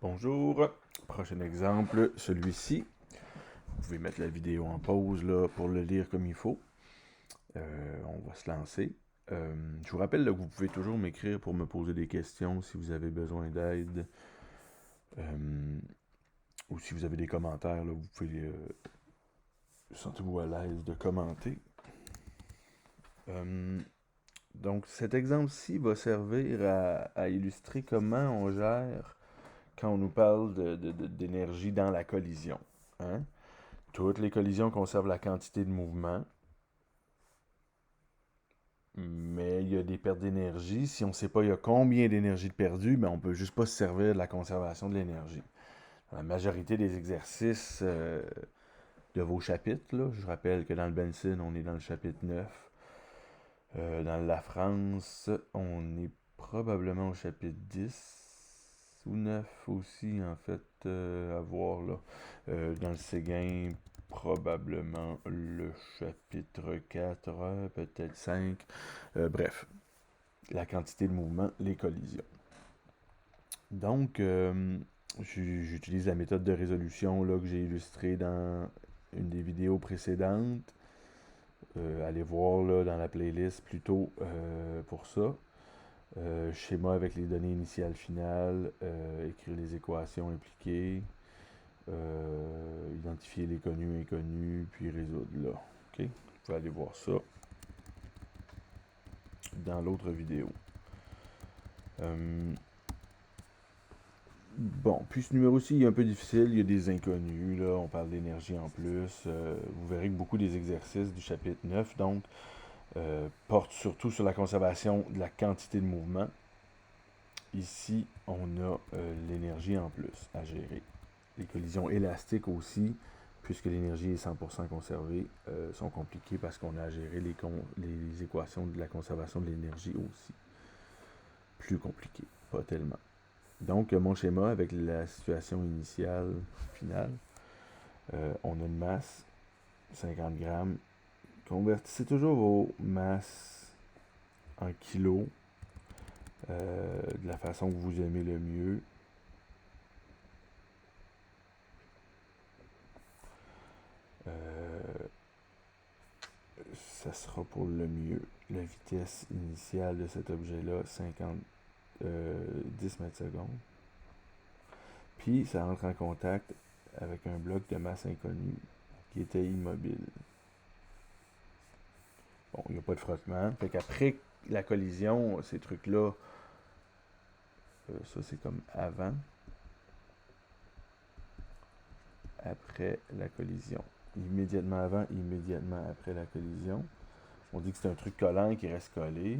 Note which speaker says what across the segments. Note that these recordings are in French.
Speaker 1: Bonjour, prochain exemple, celui-ci. Vous pouvez mettre la vidéo en pause là, pour le lire comme il faut. On va se lancer. Je vous rappelle là, que vous pouvez toujours m'écrire pour me poser des questions si vous avez besoin d'aide. Ou si vous avez des commentaires, là, vous pouvez sentez-vous à l'aise de commenter. Donc cet exemple-ci va servir à illustrer comment on gère quand on nous parle d'énergie dans la collision. Hein? Toutes les collisions conservent la quantité de mouvement, mais il y a des pertes d'énergie. Si on ne sait pas il y a combien d'énergie de perdu, ben on ne peut juste pas se servir de la conservation de l'énergie. Dans la majorité des exercices de vos chapitres, là, je rappelle que dans le Benson, on est dans le chapitre 9. Dans la France, on est probablement au chapitre 10 ou 9 aussi, en fait, à voir là. Dans le Séguin, probablement le chapitre 4, peut-être 5. Bref, la quantité de mouvement, les collisions. Donc, j'utilise la méthode de résolution là, que j'ai illustrée dans une des vidéos précédentes. Allez voir là, dans la playlist plutôt pour ça. Schéma avec les données initiales finales, écrire les équations impliquées, identifier les connus et inconnus, puis résoudre là. OK? Vous pouvez aller voir ça dans l'autre vidéo. Bon, puis ce numéro-ci est un peu difficile, il y a des inconnus, là, on parle d'énergie en plus. Vous verrez que beaucoup des exercices du chapitre 9, donc, portent surtout sur la conservation de la quantité de mouvement. Ici, on a l'énergie en plus à gérer. Les collisions élastiques aussi, puisque l'énergie est 100% conservée, sont compliquées parce qu'on a à gérer les équations de la conservation de l'énergie aussi. Plus compliqué, pas tellement. Donc, mon schéma avec la situation initiale, finale, on a une masse, 50 grammes. Convertissez toujours vos masses en kilos, de la façon que vous aimez le mieux. Ça sera pour le mieux. La vitesse initiale de cet objet-là, 10 mètres secondes. Puis, ça entre en contact avec un bloc de masse inconnue qui était immobile. Bon, il n'y a pas de frottement. Fait qu'après la collision, ces trucs-là, ça c'est comme avant. Après la collision. Immédiatement avant, immédiatement après la collision. On dit que c'est un truc collant qui reste collé.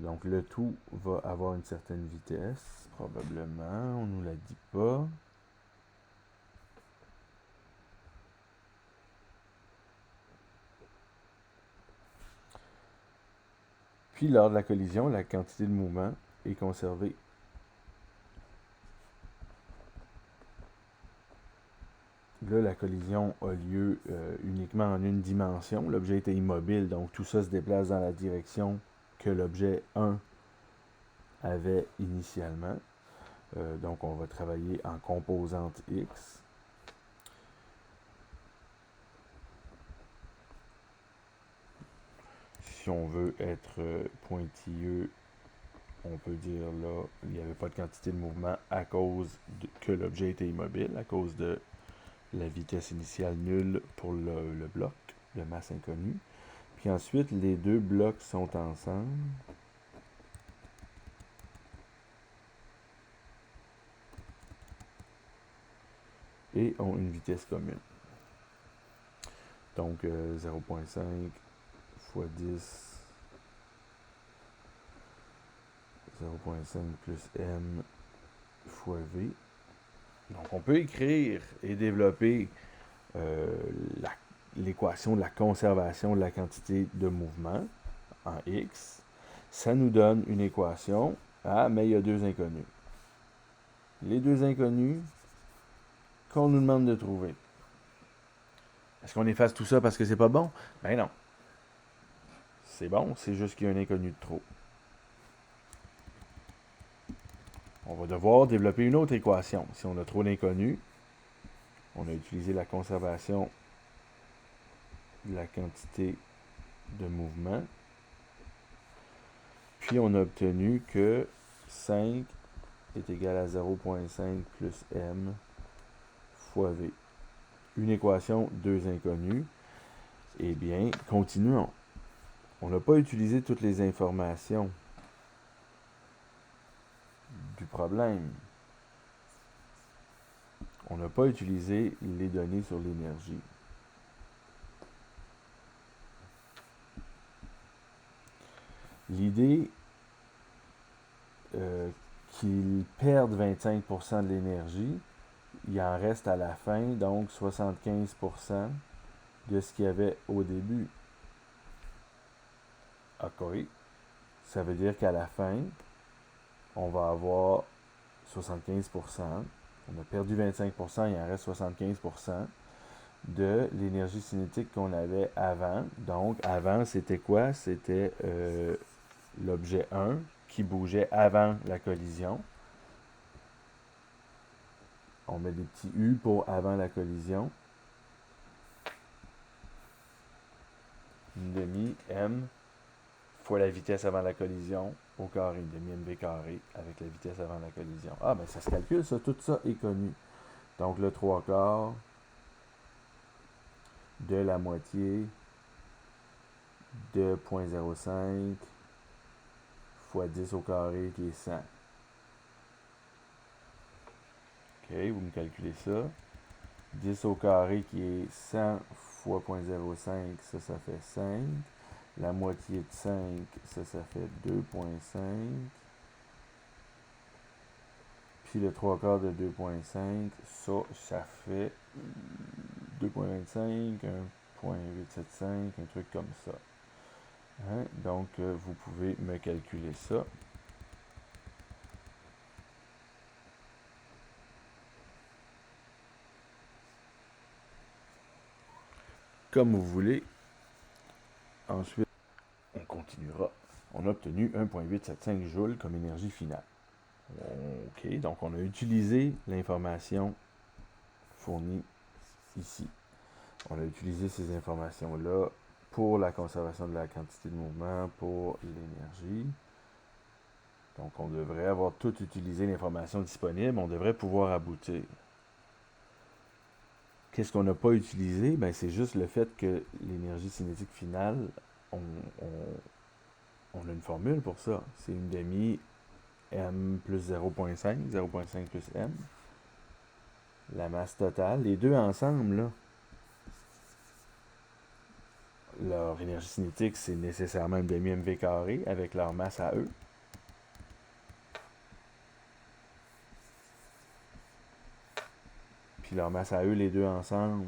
Speaker 1: Donc le tout va avoir une certaine vitesse, probablement. On ne nous la dit pas. Puis lors de la collision, la quantité de mouvement est conservée. Là, la collision a lieu uniquement en une dimension. L'objet était immobile, donc tout ça se déplace dans la direction que l'objet 1 avait initialement. Donc on va travailler en composante X. Si on veut être pointilleux, on peut dire là, il n'y avait pas de quantité de mouvement à cause que l'objet était immobile, à cause de la vitesse initiale nulle pour le bloc de masse inconnue. Puis ensuite, les deux blocs sont ensemble. Et ont une vitesse commune. Donc 0.5 fois 10, 0.5 plus m fois v. Donc on peut écrire et développer l'équation de la conservation de la quantité de mouvement en x. Ça nous donne une équation. Ah, mais il y a deux inconnus. Les deux inconnus qu'on nous demande de trouver. Est-ce qu'on efface tout ça parce que c'est pas bon? Ben non. C'est bon, c'est juste qu'il y a un inconnu de trop. On va devoir développer une autre équation. Si on a trop d'inconnus, on a utilisé la conservation de la quantité de mouvement. Puis on a obtenu que 5 est égal à 0,5 plus m fois v. Une équation, deux inconnus. Eh bien, continuons. On n'a pas utilisé toutes les informations du problème. On n'a pas utilisé les données sur l'énergie. L'idée qu'ils perdent 25% de l'énergie, il en reste à la fin, donc 75% de ce qu'il y avait au début. OK. Ça veut dire qu'à la fin, on va avoir 75%. On a perdu 25%, il en reste 75% de l'énergie cinétique qu'on avait avant. Donc, avant, c'était quoi? C'était l'objet 1 qui bougeait avant la collision. On met des petits U pour avant la collision. Une demi m fois la vitesse avant la collision au carré, demi mv carré avec la vitesse avant la collision. Ah, ben ça se calcule, ça, tout ça est connu. Donc le 3 quarts de la moitié de 0,05 fois 10 au carré qui est 100. OK, vous me calculez ça. 10 au carré qui est 100 fois 0,05, ça fait 5. La moitié de 5, ça fait 2,5. Puis le 3 quarts de 2,5, ça fait 2,25, 1,875, un truc comme ça. Hein? Donc, vous pouvez me calculer ça. Comme vous voulez. Ensuite, on continuera. On a obtenu 1,875 joules comme énergie finale. OK, donc on a utilisé l'information fournie ici. On a utilisé ces informations-là pour la conservation de la quantité de mouvement, pour l'énergie. Donc, on devrait avoir tout utilisé l'information disponible. On devrait pouvoir aboutir. Qu'est-ce qu'on n'a pas utilisé? Ben, c'est juste le fait que l'énergie cinétique finale, on a une formule pour ça. C'est une demi m plus 0,5, 0,5 plus m. La masse totale, les deux ensemble, là, leur énergie cinétique, c'est nécessairement une demi mv carré avec leur masse à eux. Puis leur masse à eux, les deux ensemble.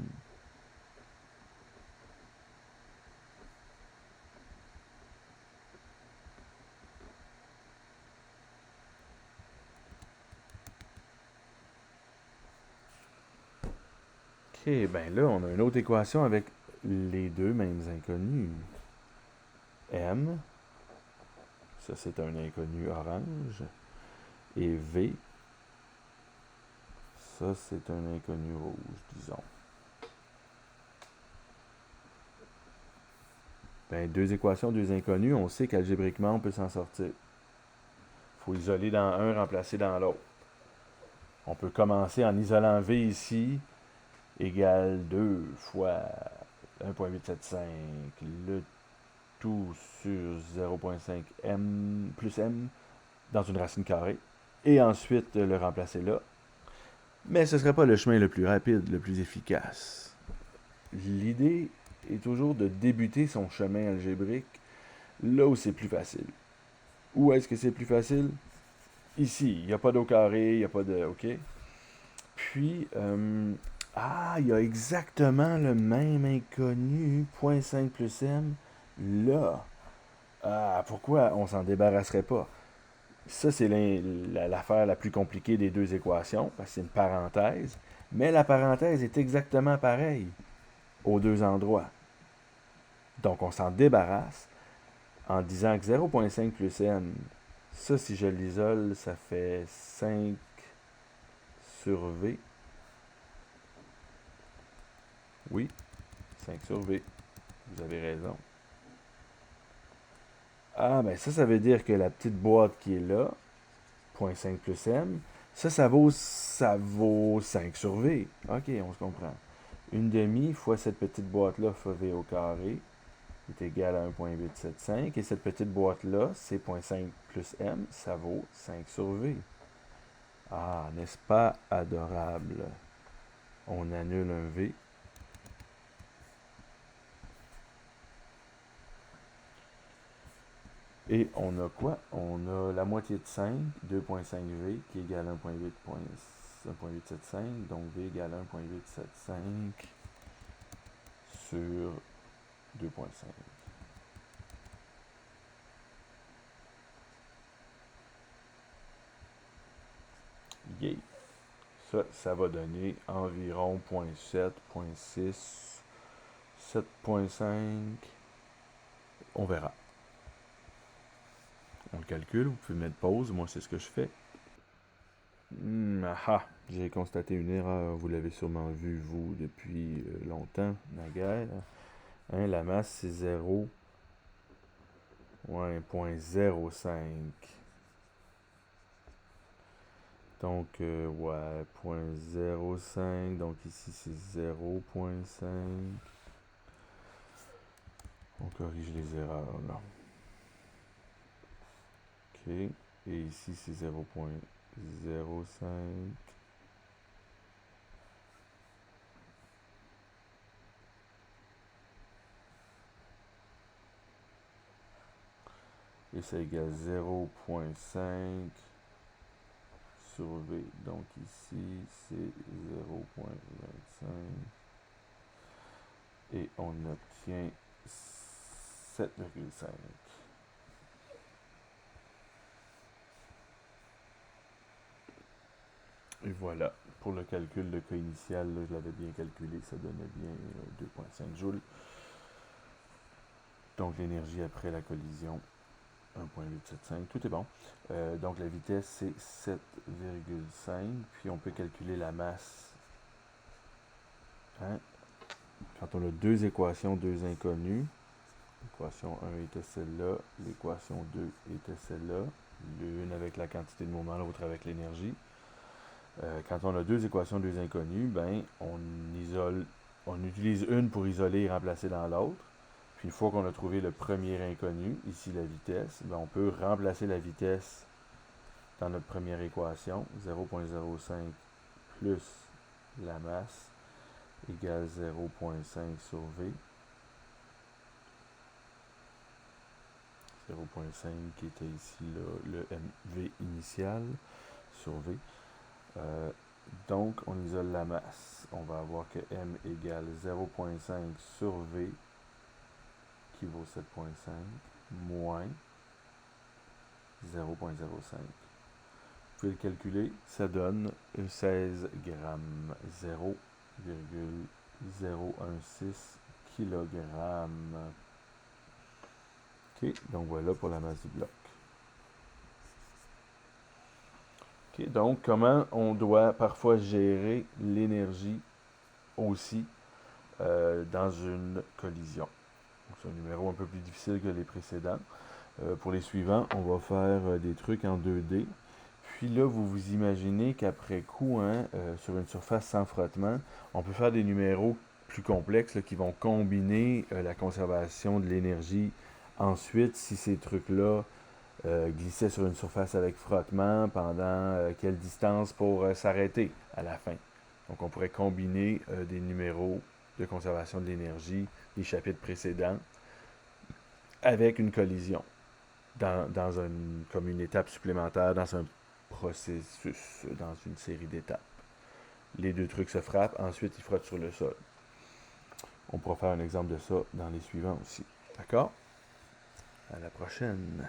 Speaker 1: OK, ben là, on a une autre équation avec les deux mêmes inconnus. M, ça c'est un inconnu orange, et V, ça c'est un inconnu rouge, disons. Ben, deux équations, deux inconnus, on sait qu'algébriquement on peut s'en sortir. Il faut isoler dans un, remplacer dans l'autre. On peut commencer en isolant V ici, égale 2 fois 1,875, le tout sur 0,5 m plus m dans une racine carrée, et ensuite le remplacer là. Mais ce ne serait pas le chemin le plus rapide, le plus efficace. L'idée est toujours de débuter son chemin algébrique là où c'est plus facile. Où est-ce que c'est plus facile? Ici, il n'y a pas d'au carré, il n'y a pas de... OK? Puis, il y a exactement le même inconnu, 0,5 plus m, là. Ah, pourquoi on s'en débarrasserait pas? Ça, c'est l'affaire la plus compliquée des deux équations, parce que c'est une parenthèse. Mais la parenthèse est exactement pareille aux deux endroits. Donc, on s'en débarrasse en disant que 0,5 plus m, Ça, si je l'isole, ça fait 5 sur V. Oui, 5 sur V. Vous avez raison. Ah, ben ça veut dire que la petite boîte qui est là, 0,5 plus M, ça vaut 5 sur V. Ok, on se comprend. Une demi fois cette petite boîte-là fois V au carré est égal à 1,875. Et cette petite boîte-là, c'est 0,5 plus M, ça vaut 5 sur V. Ah, n'est-ce pas adorable? On annule un V. Et on a quoi? On a la moitié de 5, 2,5 V, qui égale 1,875. Donc V égale 1,875 sur 2,5. Yeah! Ça va donner environ 0,7, 0,6, 7,5. On verra. On le calcule, vous pouvez mettre pause, moi c'est ce que je fais. J'ai constaté une erreur, vous l'avez sûrement vu vous depuis longtemps, naguère. Hein, la masse c'est 0, ouais, 0,05. Donc, ouais, 0,05, donc ici c'est 0,5. On corrige les erreurs là. Ok, et ici c'est 0,05. Et ça égale 0,5 sur V. Donc ici c'est 0,25. Et on obtient 7,5. Et voilà, pour le calcul de cas initial, là, je l'avais bien calculé, ça donnait bien 2,5 joules. Donc l'énergie après la collision, 1,875, tout est bon. Donc la vitesse c'est 7,5, puis on peut calculer la masse. Hein? Quand on a deux équations, deux inconnues, l'équation 1 était celle-là, l'équation 2 était celle-là, l'une avec la quantité de mouvement, l'autre avec l'énergie. Quand on a deux équations, deux inconnues, ben on utilise une pour isoler et remplacer dans l'autre. Puis une fois qu'on a trouvé le premier inconnu, ici la vitesse, ben on peut remplacer la vitesse dans notre première équation, 0,05 plus la masse égale 0,5 sur V. 0,5 qui était ici le V initial sur V. Donc, on isole la masse. On va avoir que M égale 0,5 sur V, qui vaut 7,5, moins 0,05. Vous pouvez le calculer, ça donne 16 grammes, 0,016 kg. Ok, donc voilà pour la masse du bloc. Ok, donc comment on doit parfois gérer l'énergie aussi dans une collision. C'est un numéro un peu plus difficile que les précédents. Pour les suivants, on va faire des trucs en 2D. Puis là, vous vous imaginez qu'après coup, sur une surface sans frottement, on peut faire des numéros plus complexes là, qui vont combiner la conservation de l'énergie. Ensuite, si ces trucs-là glissaient sur une surface avec frottement, pendant quelle distance pour s'arrêter à la fin. Donc, on pourrait combiner des numéros de conservation de l'énergie des chapitres précédents avec une collision comme une étape supplémentaire dans un processus, dans une série d'étapes. Les deux trucs se frappent, ensuite ils frottent sur le sol. On pourra faire un exemple de ça dans les suivants aussi. D'accord? À la prochaine.